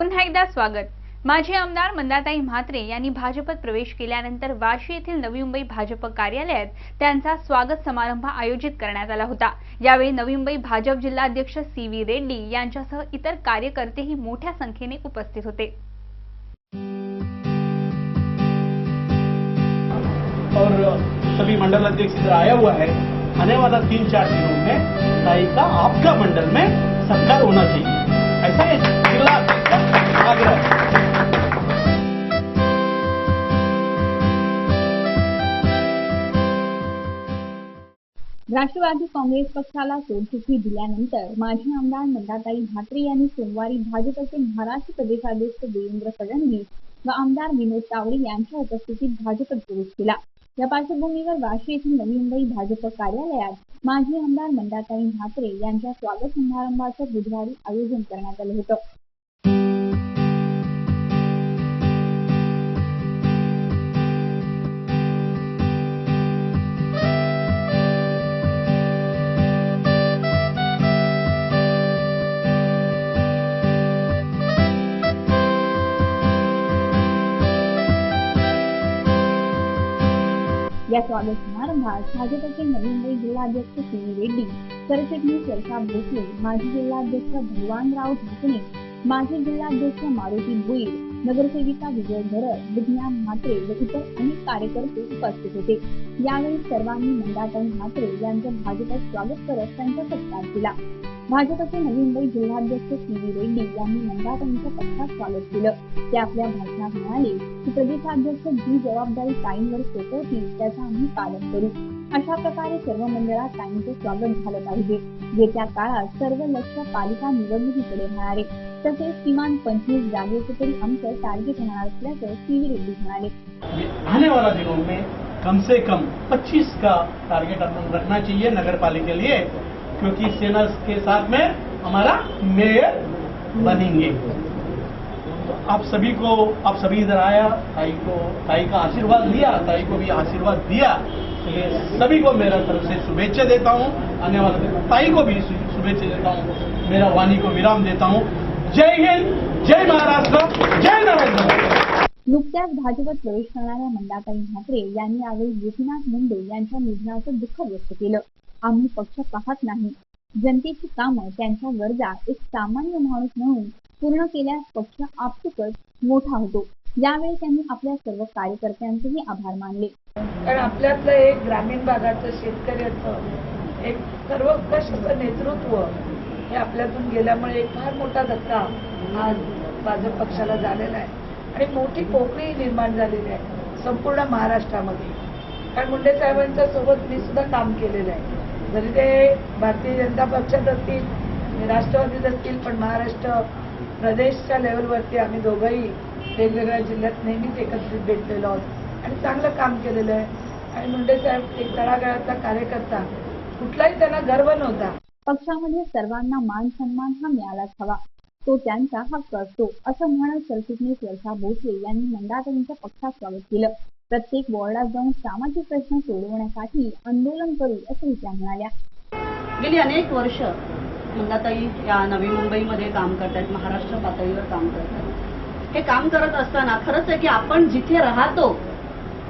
पुन्हा एकदा स्वागत। माजी आमदार मंदाताई म्हात्रे यांनी भाजपत प्रवेश केल्यानंतर वाशी येथील नवी मुंबई भाजप कार्यालयात त्यांचा स्वागत समारंभ आयोजित करण्यात आला होता। यावेळी नवी मुंबई भाजप जिल्हाध्यक्ष सी.व्ही. रेड्डी यांच्यासह इतर कार्यकर्तेही मोठ्या संख्येने उपस्थित होते। और सभी मंडल अध्यक्ष इधर आया हुआ है। आने वाला 3-4 दिनों में ताई का आपका मंडल में सत्कार होना चाहिए, ऐसा है जिला अध्यक्ष का आग्रह है। राष्ट्रवादी काँग्रेस पक्षाला सोडचिठ्ठी दिल्यानंतर माजी आमदार मंदाताई म्हात्रे यांनी सोमवारी भाजपचे महाराष्ट्र प्रदेशाध्यक्ष देवेंद्र फडणवीस व आमदार विनोद तावडे यांच्या उपस्थितीत भाजपत प्रवेश केला। या पार्श्वभूमीवर वाशी येथील नवी मुंबई भाजप कार्यालयात माजी आमदार मंदाताई म्हात्रे यांच्या स्वागत समारंभाचं बुधवारी आयोजन करण्यात आलं होतं। या स्वागत समारंभात भाजपचे नवी मुंबई जिल्हाध्यक्ष सी.व्ही. रेड्डी, सरचिटणीस वर्षा भोसले, माजी जिल्हाध्यक्ष भगवानराव ढाकणे, माजी जिल्हाध्यक्ष मारुती भोईर, नगरसेविका विजय भरत, विज्ञान म्हात्रे व इतर अनेक कार्यकर्ते उपस्थित होते। यावेळी सर्वांनी मंदाताई म्हात्रे यांचं भाजपात स्वागत करत त्यांचा सत्कार केला। भाजपचे नवी मुंबई जिल्हाध्यक्ष सी.व्ही. रेड्डी यांनी मंदाताईंचं पक्षात स्वागत केलं। ते आपल्या भाषणात म्हणाले की प्रदेशाध्यक्ष जी जबाबदारी ताईंवर सोपवतील त्याचं आम्ही पालन करू। अशा प्रकारे सर्व मंडळात ताईंचं स्वागत झालं पाहिजे। येत्या काळात सर्व लक्ष पालिका निवडणुकीकडे राहणार आहे, तसेच किमान 25 जागेचं तरी आमचं टार्गेट होणार असल्याचं सी.व्ही. रेड्डी म्हणाले। आने वाला दिनों में कम से कम 25 का टारगेट अपन रखना चाहिए नगर पालिका के लिए, क्योंकि सेना के साथ में हमारा मेयर बनेंगे। तो आप सभी इधर आया, ताई का आशीर्वाद लिया, ताई को भी आशीर्वाद दिया, इसलिए सभी को मेरा तरफ से शुभेच्छा देता हूँ। आने वाले दिन ताई को भी शुभेच्छा देता हूँ। मेरा वाणी को विराम देता हूँ। जय हिंद, जय महाराष्ट्र, जय नरेंद्र मोदी। नुकत्याच भाजपत प्रवेश करणाऱ्या मंदाताई म्हात्रे यांनी यावेळी गोपीनाथ मुंडे यांच्या निधनाचं दुःख व्यक्त केलं। आम्ही पक्ष पाहत नाही, जनतेची कामं, त्यांच्या गरजा एक सामान्य माणूस म्हणून पूर्ण केल्यास पक्ष आपसुकच मोठा होतो। यावेळी त्यांनी आपल्या सर्व कार्यकर्त्यांचेही आभार मानले। कारण आपल्यातलं एक ग्रामीण भागाचं शेतकऱ्याचं एक सर्वोत्कृष्ट नेतृत्व हे आपल्यातून गेल्यामुळे एक फार मोठा धक्का आज भाजप पक्षाला झालेला आहे आणि मोठी पोकळी निर्माण झालेली आहे संपूर्ण महाराष्ट्रामध्ये। कारण मुंडे साहेबांच्या सोबत मी सुद्धा काम केलेलं आहे, जरी ते भारतीय जनता पक्षात असतील, राष्ट्रवादीत असतील, पण महाराष्ट्र प्रदेशच्या लेवलवरती आम्ही दोघंही वेगवेगळ्या जिल्ह्यात नेहमीच एकत्रित भेटलेलो आहोत आणि चांगलं काम केलेलं आहे। आणि मुंडे साहेब एक तळागाळातला कार्यकर्ता, कुठलाही त्यांना गर्व नव्हता। पक्षामध्ये सर्वांना मान सन्मान हा मिळालाच हवा, तो त्यांचा हक्क असतो, असं म्हणत सरचिटणीस वर्षा भोसले यांनी मंदाताईंचं पक्षात स्वागत केलं। प्रत्येक वॉर्डात जाऊन सामाजिक प्रश्न सोडवण्यासाठी आंदोलन करू असंही त्या म्हणाल्या। गेली अनेक वर्ष मंदाताई या नवी मुंबईमध्ये काम करतात, महाराष्ट्र पातळीवर काम करतात। हे काम करत असताना खरंच आहे की आपण जिथे राहतो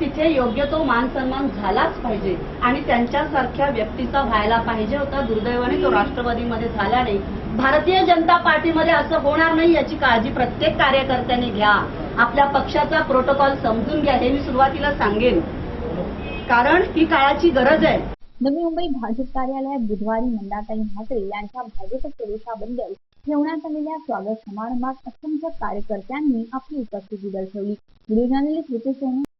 तिथे योग्य तो मान सन्मान झालाच पाहिजे आणि त्यांच्यासारख्या व्यक्तीचा व्हायला पाहिजे होता। दुर्दैवाने तो राष्ट्रवादीमध्ये झाला नाही। भारतीय जनता पार्टीमध्ये असं होणार नाही याची काळजी प्रत्येक कार्यकर्त्याने घ्या। आपल्या पक्षाचा प्रोटोकॉल समजून घ्या, हे मी सुरुवातीला सांगेन, कारण ही काळाची गरज आहे। नवी मुंबई भाजप कार्यालयात बुधवारी मंदाताई म्हात्रे यांच्या भाजप प्रवेशाबद्दल ठेवण्यात आलेल्या स्वागत समारंभात असंख्य कार्यकर्त्यांनी आपली उपस्थिती दर्शवली। Video journalist Riteish